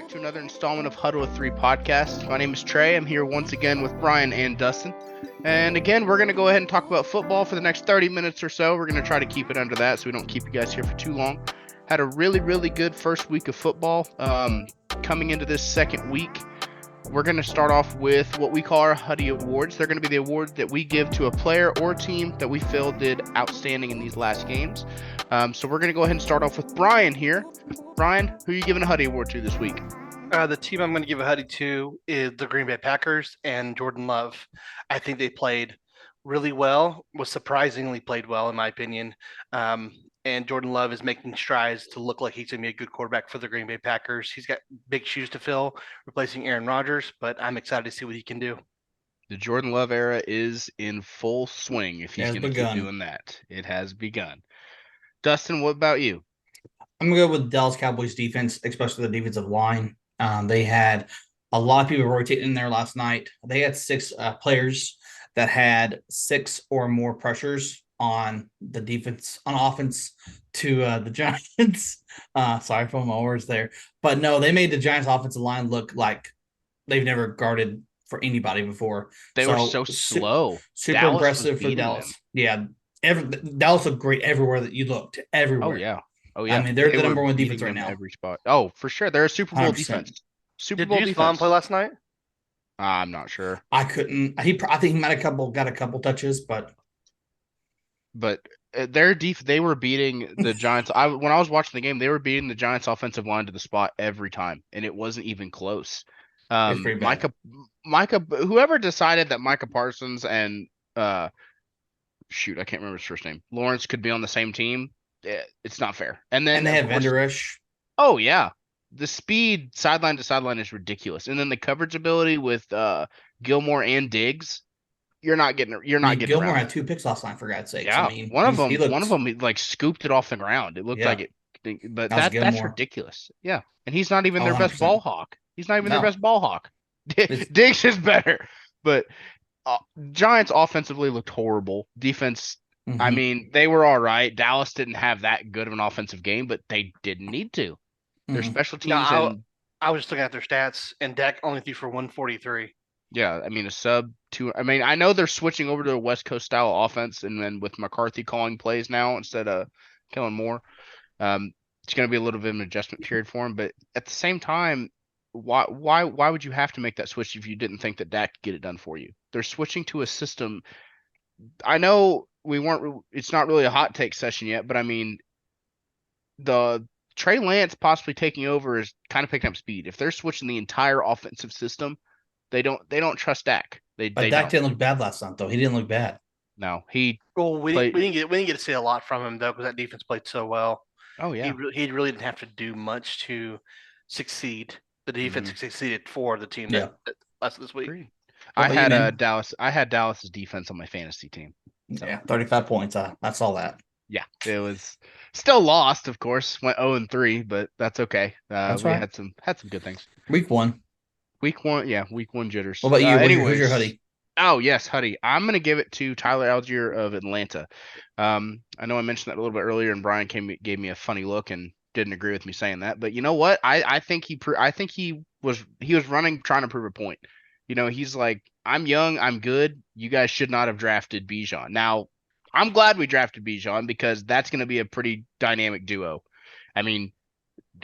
back to another installment of Huddle of Three podcast. My name is Trey. I'm here once again with Brian and Dustin. And again, we're going to go ahead and talk about football for the next 30 minutes or so. We're going to try to keep it under that so we don't keep you guys here for too long. Had a really good first week of football. Coming into this second week, we're going to start off with what we call our Huddy Awards. They're going to be the awards that we give to a player or team that we feel did outstanding in these last games. So we're going to go ahead and start off with Brian here. Brian, who are you giving a Huddy Award to this week? The team I'm going to give a Huddy to is the Green Bay Packers and Jordan Love. I think they played really well, was surprisingly played well, in my opinion. And Jordan Love is making strides to look like he's going to be a good quarterback for the Green Bay Packers. He's got big shoes to fill, replacing Aaron Rodgers, but I'm excited to see what he can do. The Jordan Love era is in full swing if he's going to keep doing that. It has begun. Dustin, what about you? I'm going to go with Dallas Cowboys defense, especially the defensive line. They had a lot of people rotating in there last night. They had six players that had six or more pressures on the defense, on offense to the Giants. Sorry for my words there. But no, they made the Giants offensive line look like they've never guarded for anybody before. They were so slow. Super Dallas impressive for Dallas. Them. Yeah. Dallas looked great everywhere that you looked. Everywhere. Oh, yeah. I mean, they're the number one defense right now. Every spot. Oh, for sure. They're a Super Bowl 100%. Defense. Did Deuce Vaughn play last night? I'm not sure. I couldn't. I think he might have got a couple touches, but their they were beating the Giants. When I was watching the game, they were beating the Giants' offensive line to the spot every time, and it wasn't even close. Micah, whoever decided that Micah Parsons and I can't remember his first name, Lawrence could be on the same team. It's not fair. And then they had Van Der Esch. Oh yeah, the speed sideline to sideline is ridiculous. And then the coverage ability with Gilmore and Diggs, you're not getting. Gilmore had 2 picks last night, for God's sake. Yeah, one of them like scooped it off the ground. It looked like it, but that's ridiculous. Yeah, and he's not even their 100%. Best ball hawk. He's not even their best ball hawk. Diggs is better, but Giants offensively looked horrible. Defense. Mm-hmm. I mean, they were all right. Dallas didn't have that good of an offensive game, but they didn't need to. Their special teams. I was just looking at their stats, and Dak only threw for 143. Yeah, I mean, a sub 2. I mean, I know they're switching over to a West Coast style offense, and then with McCarthy calling plays now instead of Kellen Moore, it's going to be a little bit of an adjustment period for him. But at the same time, why would you have to make that switch if you didn't think that Dak could get it done for you? They're switching to a system. I know it's not really a hot take session yet, but I mean, the Trey Lance possibly taking over is kind of picking up speed. If they're switching the entire offensive system, they don't trust Dak. But Dak didn't look bad last night, though. He didn't look bad. No, we didn't get to see a lot from him though, because that defense played so well. Oh yeah, he really didn't have to do much to succeed. The defense succeeded for the team that this week. I had Dallas's defense on my fantasy team. So. Yeah, 35 points. That's all that. Yeah, it was still lost, of course. Went 0-3, but that's okay. That's we right. had some good things. Week one, jitters. What about you? Who's your Huddy? Oh yes, Huddy. I'm gonna give it to Tyler Algier of Atlanta. I know I mentioned that a little bit earlier, and Brian gave me a funny look and didn't agree with me saying that. But you know what? I think he was running trying to prove a point. You know, he's like, I'm young, I'm good. You guys should not have drafted Bijan. Now, I'm glad we drafted Bijan because that's going to be a pretty dynamic duo. I mean,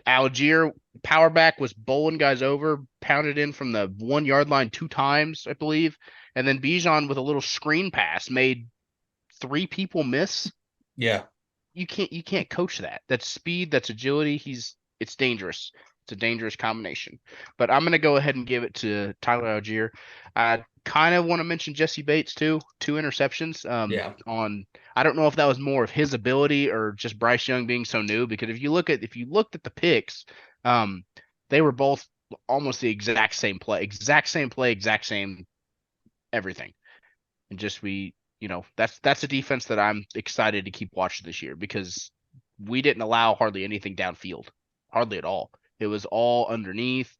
Algier, power back, was bowling guys over, pounded in from the 1 yard line 2 times, I believe. And then Bijan with a little screen pass made 3 people miss. Yeah. You can't coach that. That's speed, that's agility. It's dangerous. It's a dangerous combination. But I'm going to go ahead and give it to Tyler Algier. I kind of want to mention Jesse Bates too. 2 interceptions. I don't know if that was more of his ability or just Bryce Young being so new, because if you looked at the picks, they were both almost the exact same play, exact same everything. And just that's a defense that I'm excited to keep watching this year, because we didn't allow hardly anything downfield, hardly at all. It was all underneath.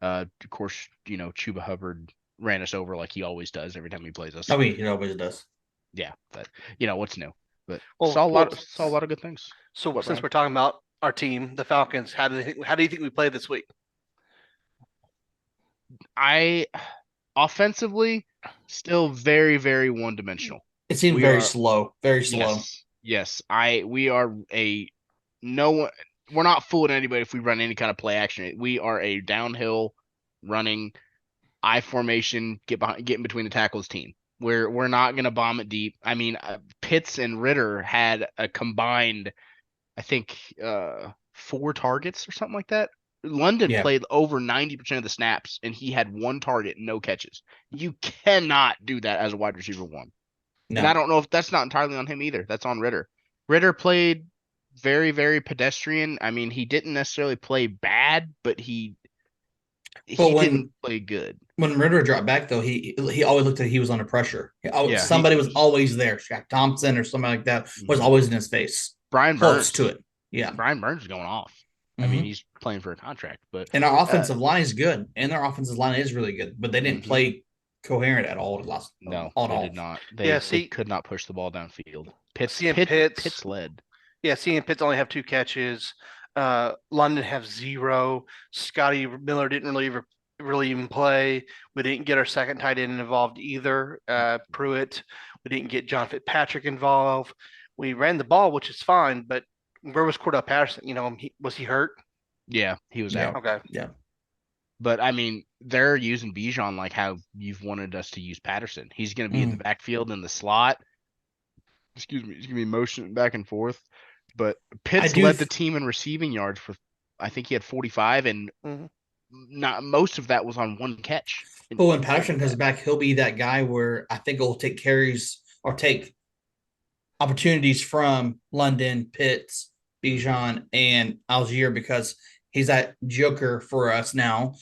Of course, Chuba Hubbard ran us over like he always does every time he plays us. I mean, he always does. Yeah, but what's new? But saw a lot of good things. So since we're talking about our team, the Falcons, how do you think we played this week? I offensively still very, very one dimensional. It seemed We very are slow, very slow. yes. We are a no one. We're not fooling anybody if we run any kind of play action. We are a downhill running I formation, get in between the tackles team. We're not gonna bomb it deep. I mean, Pitts and Ritter had a combined, I think, 4 targets or something like that. London Yeah. played over 90% of the snaps, and he had 1 target, no catches. You cannot do that as a wide receiver one. And I No. don't know if that's not entirely on him either. That's on Ritter. Ritter played very, very pedestrian. I mean, he didn't necessarily play bad, but he But didn't play good. when Ritter dropped back, though, he always looked like he was under pressure. Yeah, Somebody was always there. Shaq Thompson or somebody like that was always in his face, Brian close Burns to it. Yeah. Brian Burns is going off. I mean, he's playing for a contract, but And our offensive line is good, and their offensive line is really good, but they didn't play coherent at all last. no, at they all. did not. They could not push the ball downfield. Pitts led. Yeah, seeing Pitts only have 2 catches. London have 0. Scotty Miller didn't really even play. We didn't get our second tight end involved either. Pruitt. We didn't get John Fitzpatrick involved. We ran the ball, which is fine, but where was Cordell Patterson? You know, was he hurt? Yeah, he was out. Okay. Yeah. But I mean, they're using Bijan like how you've wanted us to use Patterson. He's going to be in the backfield in the slot. Excuse me, he's going to be motioning back and forth. But Pitts led the team in receiving yards for, I think he had 45, and not most of that was on 1 catch. But when Patterson comes back, he'll be that guy where I think he'll take carries or take opportunities from London, Pitts, Bijan, and Algier because he's that joker for us now.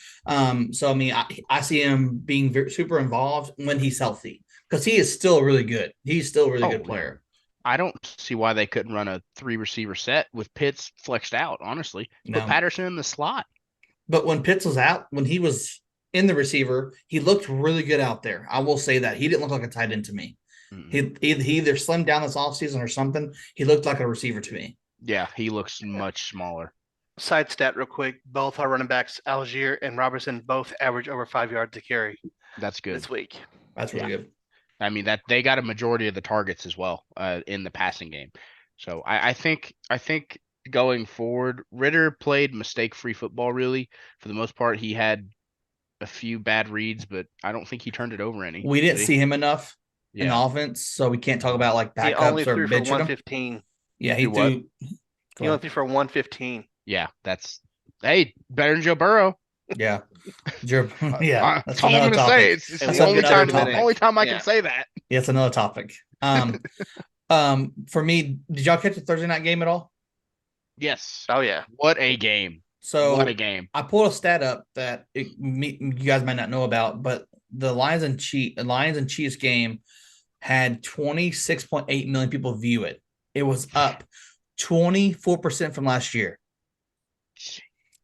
So I mean, I see him being super involved when he's healthy because he is still really good. He's still a really good player. I don't see why they couldn't run a 3-receiver set with Pitts flexed out. Honestly, put Patterson in the slot. But when Pitts was out, when he was in the receiver, he looked really good out there. I will say that he didn't look like a tight end to me. He either slimmed down this offseason or something. He looked like a receiver to me. Yeah, he looks much smaller. Side stat real quick. Both our running backs, Algier and Robertson, both average over 5 yards to carry. That's good. This week. That's really good. I mean, that they got a majority of the targets as well in the passing game. So I think going forward, Ritter played mistake-free football really. For the most part, he had a few bad reads, but I don't think he turned it over any. We didn't see him enough in the offense, so we can't talk about like backups he only threw or for 115. Yeah, he threw. He only threw for 115. Yeah, that's better than Joe Burrow. Yeah, yeah. That's all I'm gonna say. It's the only time I can say that. Yeah, it's another topic. For me, did y'all catch the Thursday night game at all? Yes. Oh yeah. What a game. So what a game. I pulled a stat up that you guys might not know about, but the Lions and Chiefs game had 26.8 million people view it. It was up 24% from last year.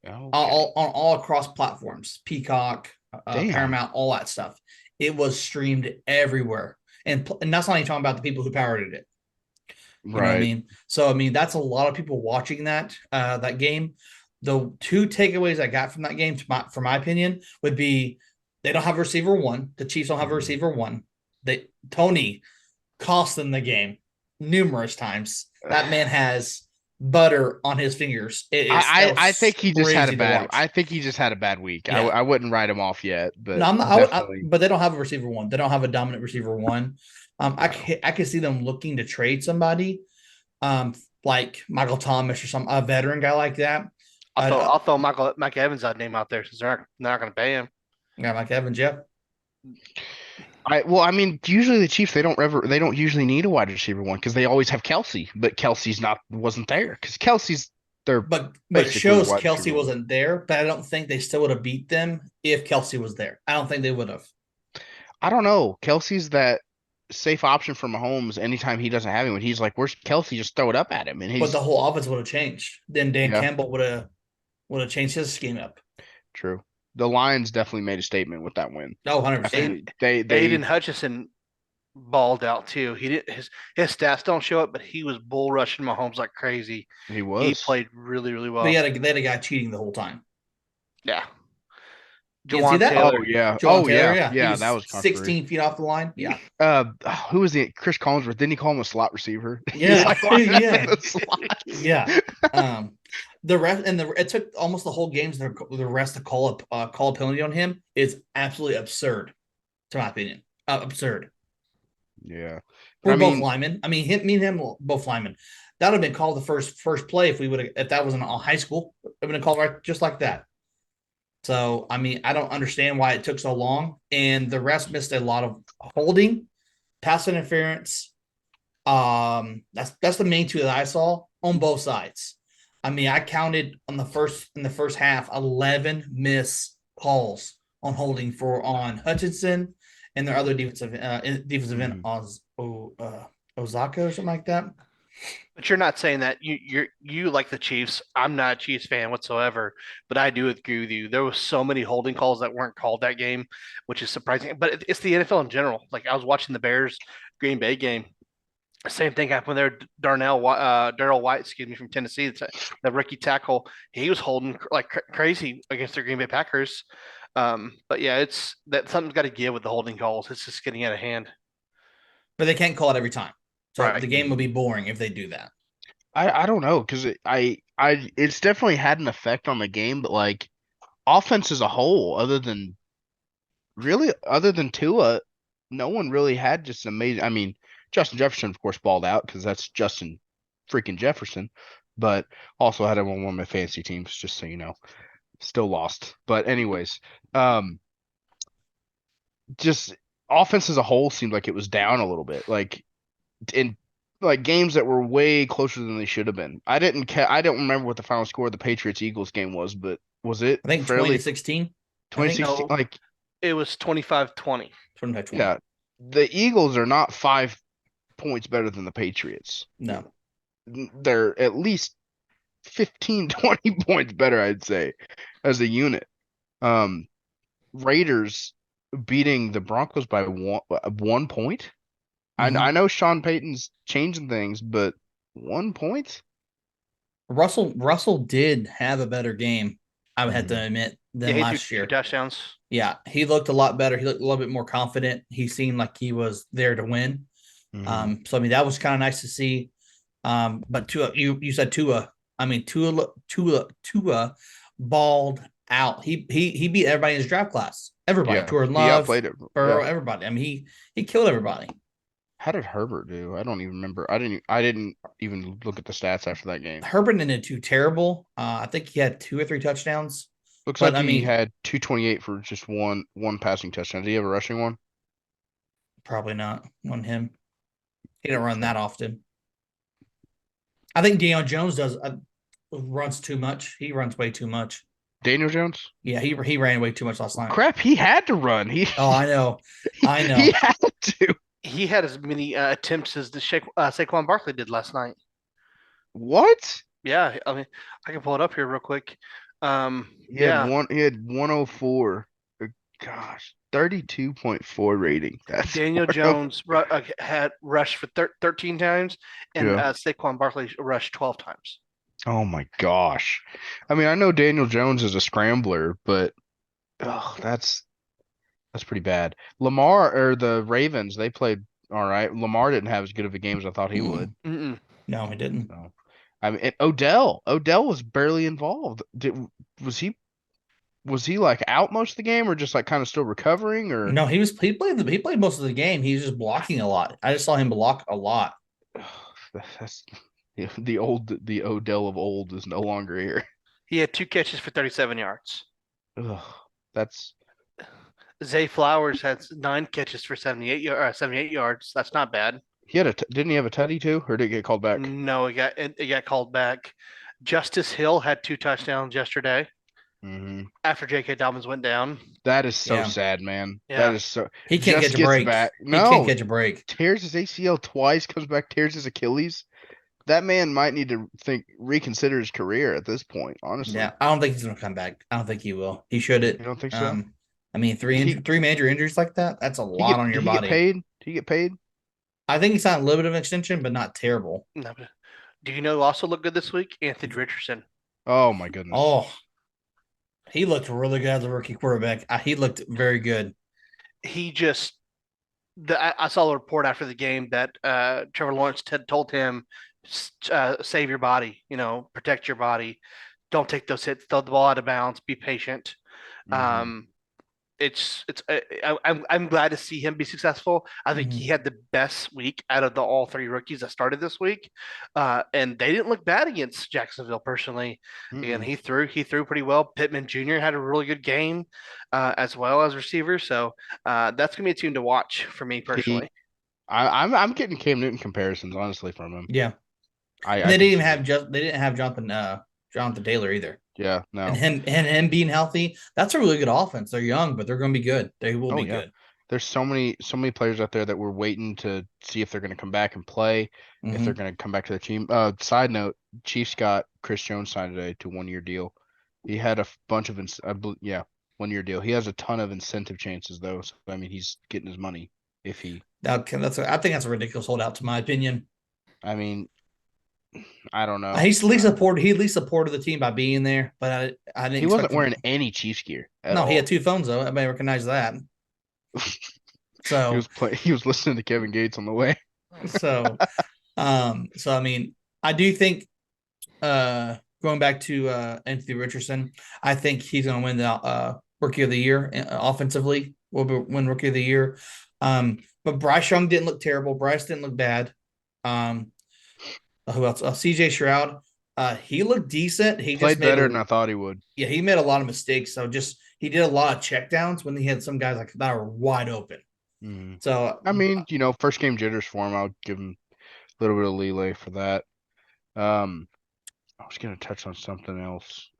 Okay. All across platforms, Peacock, Paramount, all that stuff. It was streamed everywhere, and that's not even talking about the people who pirated it. You know what I mean? So I mean, that's a lot of people watching that game. The 2 takeaways I got from that game, for my opinion, would be they don't have a receiver one. The Chiefs don't have a receiver one. Tony cost them the game numerous times. That man has butter on his fingers. I think he just had a bad. I think he just had a bad week. Yeah. I wouldn't write him off yet, but no, I'm not. But they don't have a receiver one. They don't have a dominant receiver one. I can see them looking to trade somebody, like Michael Thomas or a veteran guy like that. I'll throw Mike Evans' name out there since they're not going to pay him. Yeah, Mike Evans, yeah. I mean, usually the Chiefs they don't usually need a wide receiver one because they always have Kelsey, but Kelsey's wasn't there because Kelsey's their. But it shows Kelsey wasn't there, but I don't think they still would have beat them if Kelsey was there. I don't think they would have. I don't know. Kelsey's that safe option for Mahomes anytime he doesn't have anyone. He's like, "Where's Kelsey?" Just throw it up at him, and but the whole offense would have changed. Then Dan Campbell would have changed his scheme up. True. The Lions definitely made a statement with that win. Oh, 100%. Aiden Hutchinson balled out too. He did his stats don't show it, but he was bull rushing Mahomes like crazy. He was. He played really, really well. They had a guy cheating the whole time. Yeah. You didn't see Jawan that? Taylor. Oh yeah. Jawan Oh Taylor, yeah. yeah. He Yeah, was that was controversial. 16 feet off the line. Yeah. Who was the Chris Collinsworth? Didn't he call him a slot receiver? He's Yeah. like lining up in Yeah. the slot. Yeah. The rest and it took almost the whole games the rest to call a penalty on him is absolutely absurd, to my opinion. Absurd. Yeah. We're I both mean, linemen. I mean, me and him were both linemen. That would have been called the first play if that was in high school. It would have been called right just like that. So I mean, I don't understand why it took so long. And the rest missed a lot of holding, pass interference. That's the main two that I saw on both sides. I mean, I counted in the first half 11 miss calls on holding on Hutchinson and their other defensive end Ozaka or something like that. But you're not saying that you like the Chiefs. I'm not a Chiefs fan whatsoever, but I do agree with you. There was so many holding calls that weren't called that game, which is surprising. But it's the NFL in general. Like I was watching the Bears Green Bay game. Same thing happened there. Darrell White, excuse me, from Tennessee, the rookie tackle. He was holding like crazy against the Green Bay Packers. But yeah, it's that something's got to give with the holding calls. It's just getting out of hand. But they can't call it every time. So Right. the game will be boring if they do that. I don't know because it's definitely had an effect on the game, but like offense as a whole, other than Tua, no one really had just amazing. I mean, Justin Jefferson, of course, balled out because that's Justin freaking Jefferson, but also had him on one of my fantasy teams, just so you know. Still lost. But anyways, just offense as a whole seemed like it was down a little bit. Like in like games that were way closer than they should have been. I don't remember what the final score of the Patriots Eagles game was, but was it I think fairly 20-16. 2016? No. Like It was 25-20. 25-20. yeah, the Eagles are not 5 points better than the Patriots. No. They're at least 15, 20 points better, I'd say, as a unit. Raiders beating the Broncos by 1 point. Mhm. I know Sean Payton's changing things, but 1 point? Russell did have a better game, I would have to Mhm. admit, Yeah, than he last threw year. 2 touchdowns. Yeah, he looked a lot better. He looked a little bit more confident. He seemed like he was there to win. Mhm. So I mean that was kind of nice to see. But Tua, you said Tua. I mean Tua balled out. He beat everybody in his draft class. Everybody, Yeah, Jordan he Love, outplayed it. Burrow, Yeah. everybody. I mean he killed everybody. How did Herbert do? I don't even remember. I didn't even look at the stats after that game. Herbert didn't do terrible. I think he had 2 or 3 touchdowns. Looks But like I he mean, had 228 for just one passing touchdown. Did he have a rushing one? probably not on him. He don't run that often. I think Deion Jones runs too much. He runs way too much. Daniel Jones? Yeah, he ran way too much last night. Crap, he had to run. Oh, I know. I know. He had to. He had as many attempts as the Saquon Barkley did last night. What? Yeah, I mean, I can pull it up here real quick. He Yeah, had 104. Gosh, 32.4 rating. That's Daniel Jones had rushed for 13 times, and Yeah. Saquon Barkley rushed 12 times. Oh my gosh. I mean, I know Daniel Jones is a scrambler, but that's pretty bad. Lamar or the Ravens, they played all right. Lamar didn't have as good of a game as I thought he would. Mm-mm. No, he didn't. So, I mean, and Odell was barely involved. Was he like out most of the game or just like kind of still recovering or No, he played most of the game. He was just blocking a lot. I just saw him block a lot. that's the Odell of old is no longer here. He had 2 catches for 37 yards. Ugh, that's Zay Flowers had 9 catches for 78 yards. That's not bad. didn't he have a tutty too, or did it get called back? No, it got called back. Justice Hill had 2 touchdowns yesterday Hmm. after J.K. Dobbins went down. That is so Yeah. sad, man. Yeah. That is so. He can't Just catch a gets break. back. He can't No, catch a break. tears his ACL twice, comes back, tears his Achilles. That man might need to reconsider his career at this point, honestly. Yeah, I don't think he's gonna come back. I don't think he will. He should it. You don't think so? I mean, three major injuries like that, that's a lot on your Did he body. get paid? Did he get paid? I think he's on a little bit of an extension, but not terrible. No, but do you know who also looked good this week? Anthony Richardson. Oh my goodness. Oh, He looked really good as a rookie quarterback. He looked very good. He just I saw a report after the game that Trevor Lawrence had told him, save your body, protect your body, don't take those hits, throw the ball out of bounds, be patient. Mhm. Um, it's I'm glad to see him be successful. I think he Mhm. had the best week out of the all three rookies that started this week, and they didn't look bad against Jacksonville. Personally, again, Mm-mm. he threw pretty well. Pittman Jr. had a really good game, as well as receiver. So that's gonna be a team to watch for me He, personally. I'm getting Cam Newton comparisons honestly from him. Yeah. And I they can didn't even see have it. they didn't have Jonathan Taylor either. Yeah, And no. him being healthy, that's a really good offense. They're young, but they're going to be good. They will Oh be yeah. good. There's so many players out there that we're waiting to see if they're going to come back and play, if they're Hmm. going to come back to their team. Side note, Chiefs got Chris Jones signed today to 1 year deal. He had a bunch of yeah, 1 year deal. He has a ton of incentive chances though. So I mean, he's getting his money if he. I think that's a ridiculous holdout, to my opinion. I mean, I don't know. He at least supported the team by being there, but I didn't He expect wasn't him. wearing any Chiefs gear at No, he had all. 2 phones though. Everybody recognized that. He So was playing. He was listening to Kevin Gates on the way. so so I mean, I do think going back to Anthony Richardson, I think he's going to win the rookie of the year offensively. Win rookie of the year. But Bryce Young didn't look terrible. Bryce didn't look bad. Um, who else? CJ Stroud. He looked decent. He just Played made better a than I thought he would. Yeah, he made a lot of mistakes. So just he did a lot of checkdowns when he had some guys like that were wide open. Mhm. So I mean, first game jitters for him. I'll give him a little bit of leeway for that. I was gonna touch on something else.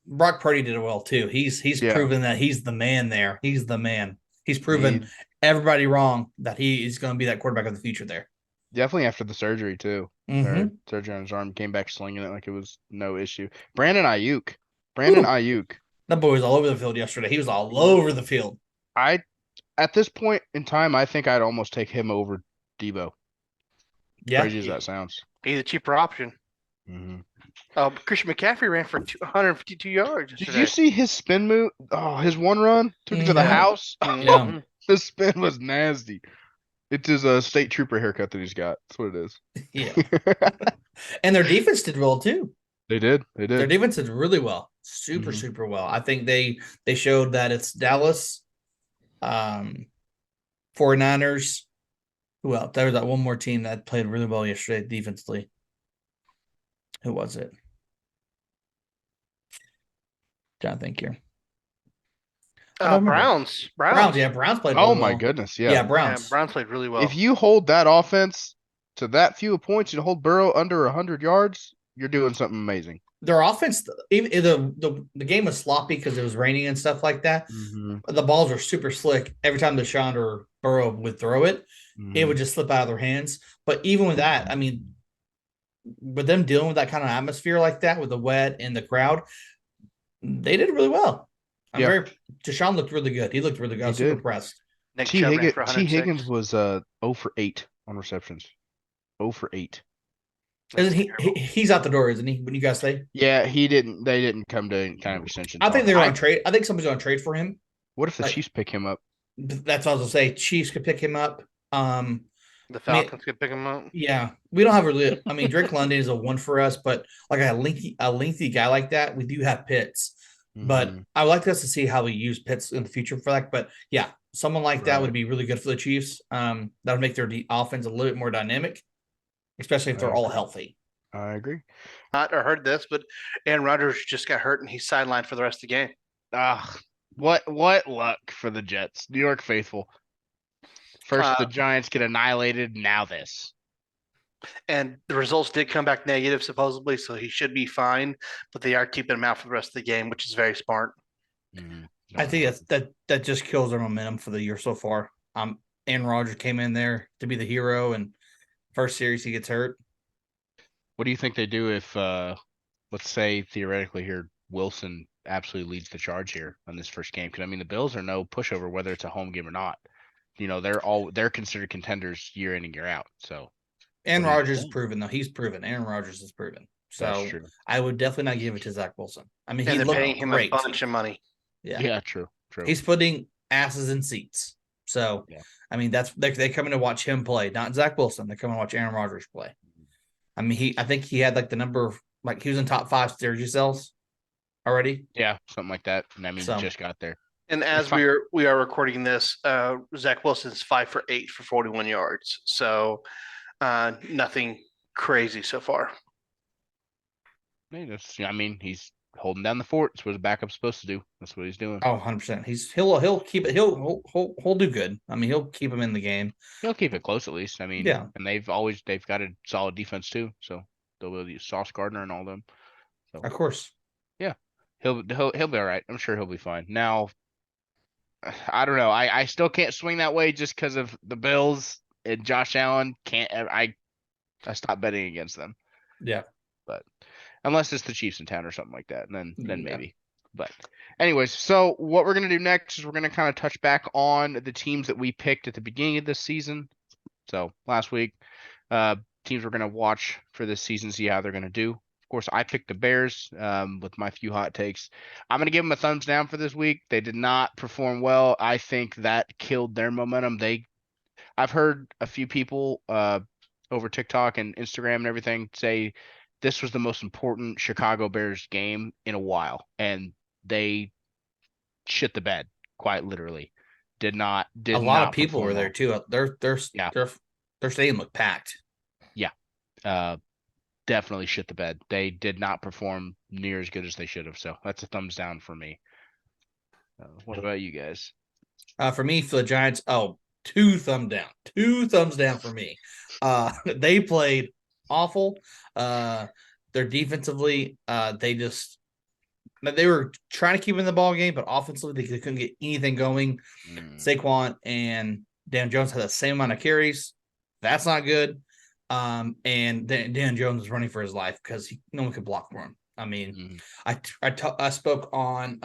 Brock Purdy did it well too. He's Yeah, proven that he's the man there. He's the man. He's proven he everybody wrong that he is going to be that quarterback of the future there. definitely after the surgery too. Or Mm-hmm. surgery on his arm, came back slinging it like it was no issue. Brandon Ayuk. That boy was all over the field yesterday. He was all over the field. I At this point in time, I think I'd almost take him over Debo. Yeah. Crazy as that sounds. He's a cheaper option. Hmm. Christian McCaffrey ran for 252 yards Did you yesterday. see his spin move? Oh, his one run took it to the Mm-hmm. house. Yeah. Mhm. The spin was nasty. It's his state trooper haircut that he's got. That's what it is. Yeah. And their defense did well too. They did. They Their did. defense did really well. Super, Hmm. super well. I think they showed that it's Dallas, um, 49ers. Who else? There was that one more team that played really well yesterday defensively. Who was it? Trying to think here. I don't remember. Browns. Browns, yeah, Browns played Oh really my well. goodness, Yeah, yeah. Yeah, Browns. Browns played really well. If you hold that offense to that few points and hold Burrow under 100 yards, you're doing something amazing. Their offense, even the game was sloppy because it was raining and stuff like that. Hmm. The balls were super slick. Every time Deshaun or Burrow would throw it, it would just slip out of their hands. But even with that, I mean, with them dealing with that kind of atmosphere like that, with the wet and the crowd, they did really well. Yeah, Deshaun looked really good. He looked really good. I he was super did. impressed. Nick Chubb ran for T 106. Higgins was 0 for 8 on receptions. 0 for 8. Isn't That's terrible. he's out the door, isn't he? When you guys say, Yeah, they didn't come to any kind of extension I think talks. they're going to trade. I think somebody's going to trade for him. What if the Like, Chiefs pick him up? that's what I was gonna say. Chiefs could pick him up. The Falcons could pick him up. Yeah, we don't have really. I mean, Drake London is a one for us, but like a lengthy guy like that, we do have Pitts. But Mhm. I would like us to see how we use Pitts in the future for that. But yeah, someone like that Right. would be really good for the Chiefs. That would make their offense a little bit more dynamic, especially if they're all healthy. I agree. Not or heard this, but Aaron Rodgers just got hurt and he's sidelined for the rest of the game. Ah, what luck for the Jets, New York faithful. First the Giants get annihilated, now this. And the results did come back negative, supposedly, so he should be fine. But they are keeping him out for the rest of the game, which is very smart. Mhm. I think that just kills their momentum for the year so far. Aaron Rodgers came in there to be the hero, and first series he gets hurt. What do you think they do if, let's say theoretically here, Wilson absolutely leads the charge here on this first game? Because I mean, the Bills are no pushover whether it's a home game or not. They're considered contenders year in and year out. So Aaron what do you Rodgers is think? proven though. He's proven. Aaron Rodgers is proven. That's So true. I would definitely not give it to Zach Wilson. I mean, he And they're looked paying him great. a bunch of money. Yeah. Yeah, true. He's putting asses in seats. So, Yeah. I mean, that's they come in to watch him play, not Zach Wilson. They come and watch Aaron Rodgers play. I mean, I think he had like the number of, like, he was in top 5 jersey sales already. Yeah, something like that. And I mean, So- just got there. And It's as fine. we are recording this, Zach Wilson's 5 for 8 for 41 yards. So nothing crazy so far. I mean, he's holding down the fort. That's what a backup's supposed to do. That's what he's doing. Oh, 100%. He'll keep it. He'll do good. I mean, he'll keep him in the game. He'll keep it close at least. I mean, Yeah. and they've got a solid defense too. So they'll be able to use Sauce Gardner and all them. So Of course. he'll be all right. I'm sure he'll be fine. Now, I don't know. I still can't swing that way just because of the Bills and Josh Allen. I stopped betting against them. Yeah. But unless it's the Chiefs in town or something like that, and then Yeah. maybe. But anyways, so what we're gonna do next is we're gonna kind of touch back on the teams that we picked at the beginning of this season. So last week, teams we're gonna watch for this season, see how they're gonna do. Of course, I picked the Bears with my few hot takes. I'm gonna give them a thumbs down for this week. They did not perform well. I think that killed their momentum. I've heard a few people over TikTok and Instagram and everything say this was the most important Chicago Bears game in a while, and they shit the bed, quite literally. Did A not lot of people perform were there well. too. Yeah. Their stadium looked packed. Definitely shit the bed. They did not perform near as good as they should have. So that's a thumbs down for me. What about you guys? For me, for the Giants, 2 thumbs down for me. They played awful. They're defensively, they were trying to keep in the ball game, but offensively they couldn't get anything going. Saquon and Dan Jones had the same amount of carries. That's not good. And Dan Jones was running for his life because no one could block for him. I mean, I spoke on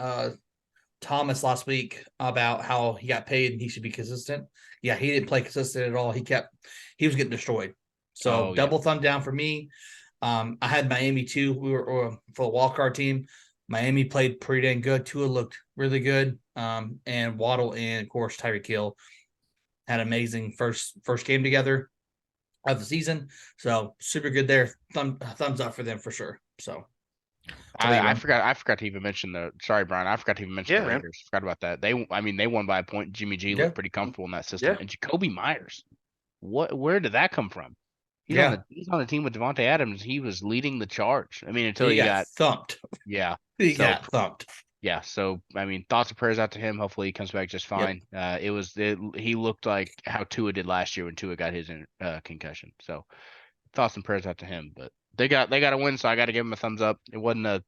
Thomas last week about how he got paid and he should be consistent. Yeah, he didn't play consistent at all. He was getting destroyed. So double thumb down for me. I had Miami too. We were for the wild card team. Miami played pretty dang good. Tua looked really good. And Waddle and of course Tyreek Hill had amazing first game together of the season. So super good there. Thumbs up for them for sure. So I forgot to even mention sorry, Brian. I forgot to even mention the man. Raiders. Forgot about that. They won by a point. Jimmy G Yeah. looked pretty comfortable in that system. Yeah. And Jacoby Myers, where did that come from? He's on the team with Devontae Adams. He was leading the charge. I mean, until he got thumped. yeah. He So- got thumped. Yeah, so I mean, thoughts and prayers out to him. Hopefully, he comes back just fine. He looked like how Tua did last year when Tua got his concussion. So, thoughts and prayers out to him. But they got a win, so I got to give him a thumbs up. It wasn't a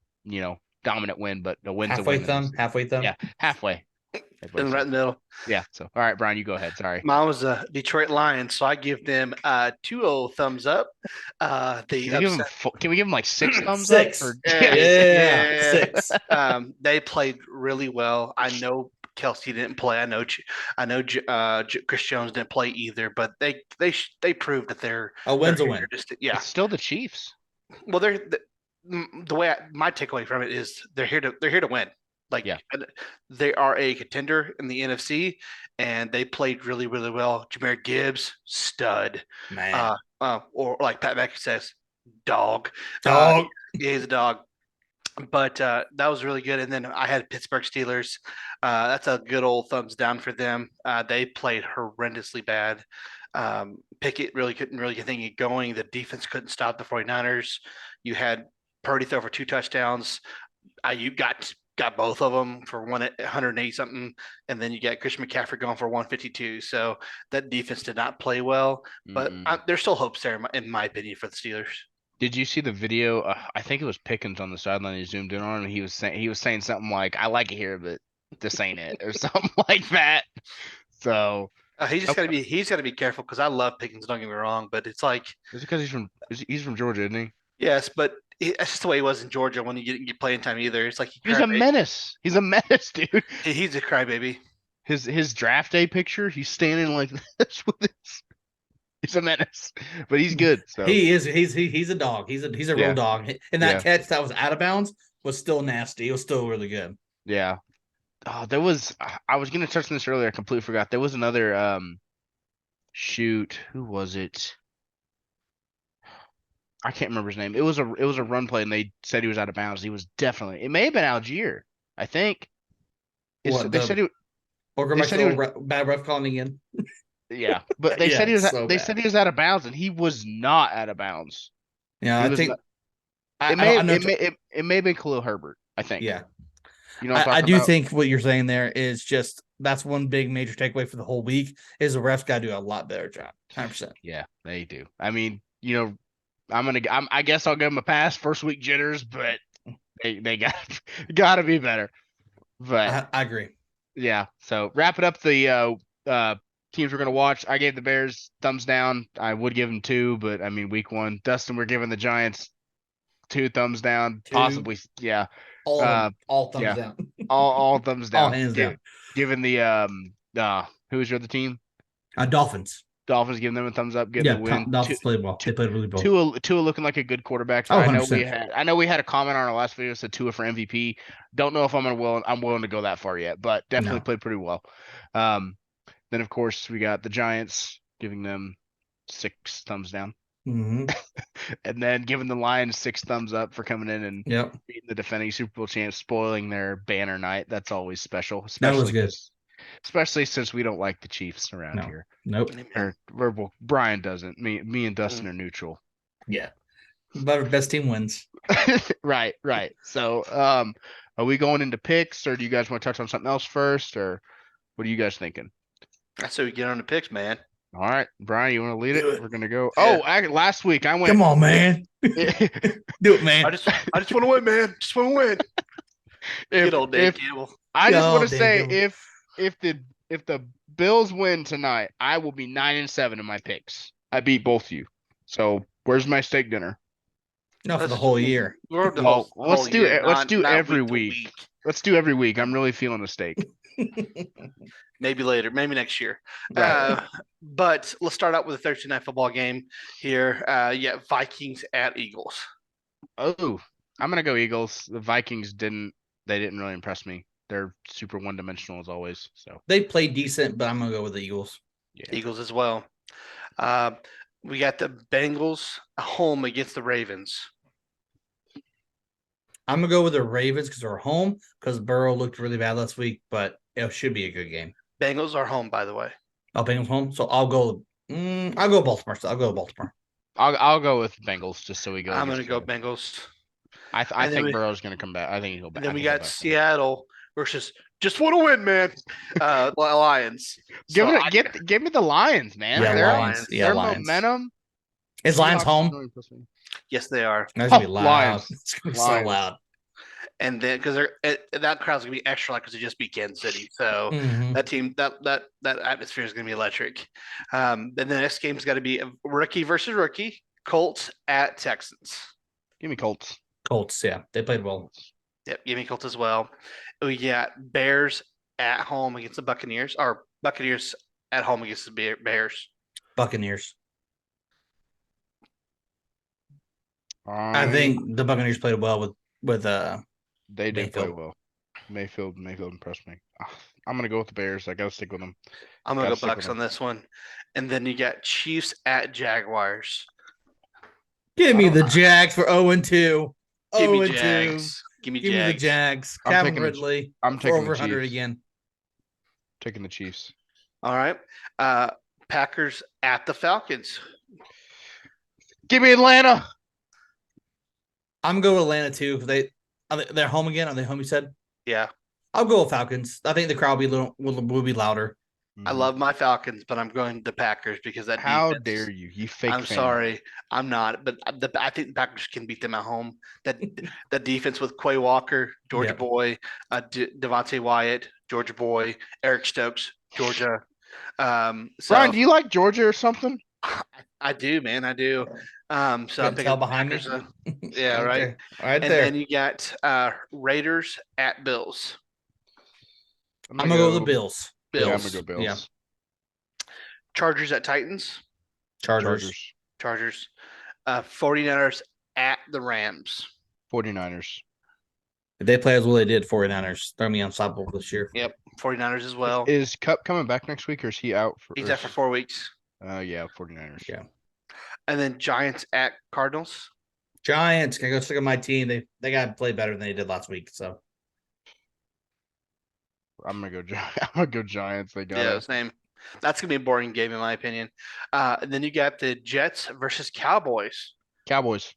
dominant win, but a win's Halfway a win. thumb. Halfway thumb. Yeah, halfway. In right in the middle. Yeah. So, all right, Brian, you go ahead. Sorry. Mine was a Detroit Lions, so I give them 2 thumbs up. Can we give him like 6 thumbs Six. up? Yeah. 6. They played really well. I know Kelsey didn't play. I know Chris Jones didn't play either, but they proved that they're A win's a they're win. here to stay. Yeah. It's still the Chiefs. Well, the way my takeaway from it is they're here to win. Like, Yeah. They are a contender in the NFC, and they played really, really well. Jahmyr Gibbs, stud. Man. Or like Pat McAfee says, dog. Dog. Yeah, he's a dog. But that was really good. And then I had Pittsburgh Steelers. That's a good old thumbs down for them. They played horrendously bad. Pickett really couldn't get anything going. The defense couldn't stop the 49ers. You had Purdy throw for 2 touchdowns. You got both of them for 180 something, and then you got Christian McCaffrey going for 152. So that defense did not play well, but there's still hopes there, in my opinion, for the Steelers. Did you see the video? I think it was Pickens on the sideline. He zoomed in on him. He was saying something like, "I like it here, but this ain't it," or something like that. So He's got to be careful because I love Pickens. Don't get me wrong, but it's like, is it because he's from Georgia, isn't he? yes, but that's just the way he was in Georgia when you didn't get playing time either. It's like He's a menace. He's a menace, dude. He's a crybaby. His draft day picture, he's standing like this with He's a menace, but he's good. So He is. He's a dog. He's a Yeah. real dog. And that Yeah. catch that was out of bounds was still nasty. It was still really good. yeah. Oh, there was. I was gonna touch on this earlier. I completely forgot. There was another. Shoot, who was it? I can't remember his name. It was a run play, and they said he was out of bounds. He was definitely. It may have been Algier. I think. What They said he. or go They back to said the he old was. bad ref calling again? Yeah, but they Yeah, said he was. it's so They bad. said he was out of bounds, and he was not out of bounds. Yeah, He I was think not. I, It I don't may. I know. It may have been Khalil Herbert. I think. Yeah, You know what I'm I talking do about? think what you're saying there is just that's one big major takeaway for the whole week is the refs got to do a lot better job. 100%. Yeah, they do. I mean, I guess I'll give them a pass. First week jitters, but they got to be better. But I agree. yeah, so wrapping up the teams we're gonna watch. I gave the Bears thumbs down. I would give them 2, but I mean week 1. Dustin, we're giving the Giants 2 thumbs down. 2. Possibly, yeah. All of them, all thumbs Yeah, down. all thumbs All down. hands down. Given the who's your other team? Dolphins. Dolphins giving them a thumbs up, getting Yeah, the win. Dolphins played well. They played really well. Tua looking like a good quarterback. Oh, I know 100%. we had a comment on our last video that said Tua for MVP. Don't know if I'm willing to go that far yet, but definitely No. played pretty well. Then of course we got the Giants giving them 6 thumbs down, Mhm. and then giving the Lions 6 thumbs up for coming in and Yep. beating the defending Super Bowl champs, spoiling their banner night. That's always special, That was good. especially since we don't like the Chiefs around No. here. Nope. Well, Brian doesn't. Me and Dustin are neutral. Yeah. But best team wins. Right. So, are we going into picks, or do you guys want to touch on something else first, or what are you guys thinking? I say we get on the picks, man. All right, Brian, you want to lead Do it? it. We're gonna go. Yeah. Last week I went. Come on, man. Do it, man. I just want to win, man. Just want to win. Good old Dave Campbell. I just want to Dave say, Campbell. if the Bills win tonight, I will be 9-7 in my picks. I beat both of you. So where's my steak dinner? No, for the whole year. We're the Well, whole let's do year, it. Let's not- do not every to week. Let's do every week. I'm really feeling a steak. Maybe later, maybe next year. Right. But let's start out with a Thursday night football game here. Yeah, Vikings at Eagles. Oh, I'm gonna go Eagles. The Vikings didn't really impress me. They're super one-dimensional as always. So They played decent, but I'm gonna go with the Eagles. yeah. Eagles as well. We got the Bengals home against the Ravens. I'm gonna go with the Ravens because they're home. Because Burrow looked really bad last week, but it should be a good game. Bengals are home, by the way. Oh, Bengals home. So I'll go. I'll go Baltimore. So I'll go Baltimore. I'll go with Bengals just so we go. I'm going to against go each other. Bengals. I And then think we- Burrow's gonna come back. I think he'll back. Then I we think he'll got back. Seattle versus just want to win, man. Lions. Give So it. Give me the Lions, man. Yeah, Their- Lions. Yeah, their Lions. momentum. Is Lions Seahawks home? really impress me. Yes, they are. That's gonna be Oh, loud. Lions. It's gonna be Lions. so loud. And then because that crowd's gonna be extra loud because they just beat Kansas City. So Mhm. that team, that atmosphere is gonna be electric. Then the next game's got to be a rookie versus rookie. Colts at Texans. Give me Colts. Colts. Yeah, they played well. Yep, give me Colts as well. We got Bears at home against the Buccaneers, or Buccaneers at home against the Bears. Buccaneers. I think the Buccaneers played well with they did play Mayfield. well. Mayfield impressed me. I'm gonna go with the Bears. I gotta stick with them. I'm gonna Gotta go stick with Bucks them. on this one. And then you got Chiefs at Jaguars. Give me I the don't- Jags for 0-2. Give me 0-2. Jags. Give me Give me the Jags. Jags. I'm Calvin taking the- Ridley I'm for taking over the 100 Chiefs. again. Taking the Chiefs. All right. Packers at the Falcons. Give me Atlanta. I'm going with Atlanta too because they're home again. Are they home? You said. Yeah, I'll go with Falcons. I think the crowd will be louder. I love my Falcons, but I'm going the Packers because that. How defense- dare you? You fake. I'm fan. sorry, I'm not. But I think the Packers can beat them at home. That defense with Quay Walker, Georgia Yep. Boy, Devontae Wyatt, Georgia Boy, Eric Stokes, Georgia. So Brian, do you like Georgia or something? I do, man. I do. So I'm Couldn't picking tell the behind me. Packers, yeah, right. Okay. Right And there. then you got Raiders at Bills. I'm gonna go with the Bills. Yeah, I'm Bills. gonna go Bills. Yeah. Chargers at Titans. Chargers. Chargers. 49ers at the Rams. 49ers. If they play as well they did, 49ers, they're going to be unstoppable this year. Yep, 49ers as well. Is Cup coming back next week or is he out for? He's out for 4 weeks. Yeah, 49ers. Yeah. And then Giants at Cardinals. Giants, can I go stick on my team? They got to play better than they did last week. So I'm gonna go. I'm gonna go Giants. They got Yeah, it. same. That's gonna be a boring game in my opinion. And then you got the Jets versus Cowboys. Cowboys.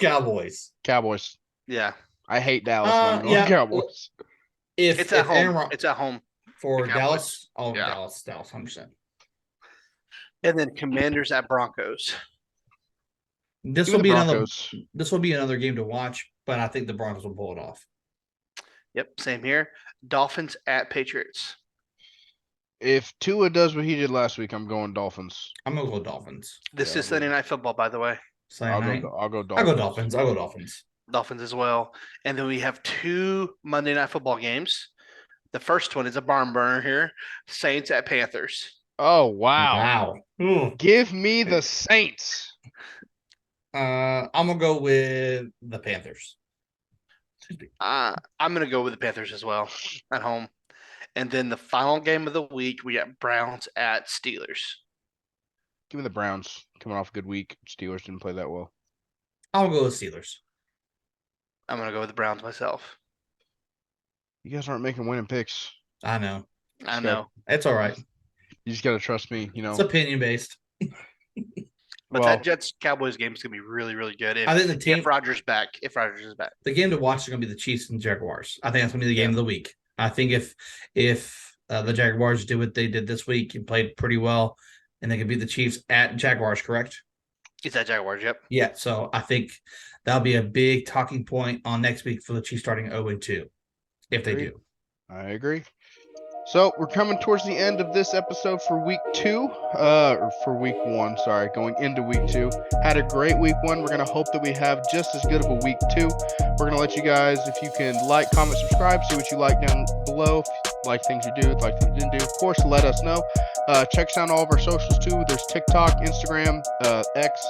Cowboys. Cowboys. Yeah, I hate Dallas. But I'm going Yeah. Cowboys. it's at home. Aaron Rod- It's at home. for the Cowboys. Dallas. Oh, Yeah. Dallas, 100%. And then Commanders at Broncos. This Give me will be the another. Broncos. This will be another game to watch, but I think the Broncos will pull it off. Yep, same here. Dolphins at Patriots. If Tua does what he did last week, I'm going Dolphins. I'm gonna go Dolphins. This Yeah, is Sunday Night Football, by the way. Sunday I'll night. go. I'll go I'll Dolphins. go Dolphins. I'll go Dolphins. Dolphins as well. And then we have 2 Monday Night Football games. The first one is a barn burner here. Saints at Panthers. Oh wow! Wow. Give me the Saints. I'm gonna go with the Panthers. I'm going to go with the Panthers as well at home. And then the final game of the week, we got Browns at Steelers. Give me the Browns. Coming off a good week. Steelers didn't play that well. I'll go with Steelers. I'm going to go with the Browns myself. You guys aren't making winning picks. I know. I know. It's all right. You just gotta trust me. You know. It's opinion based. But Well- that Jets Cowboys game is going to be really, really good. If, I think the team, if Rodgers back. If Rodgers is back. the game to watch is gonna be the Chiefs and Jaguars. I think that's gonna be the game of the week. I think if the Jaguars do what they did this week and played pretty well, and they can beat the Chiefs at Jaguars, correct? It's that Jaguars. Yep. Yeah. So I think that'll be a big talking point on next week for the Chiefs starting 0-2, if they Agreed. do. I agree. So we're coming towards the end of this episode for week 2, or for week 1, sorry, going into week 2. Had a great week 1. We're going to hope that we have just as good of a week 2. We're going to let you guys, if you can like, comment, subscribe, see what you like down below. If you like things you do, like things you didn't do, of course, let us know. Check us out on all of our socials too. There's TikTok, Instagram, X,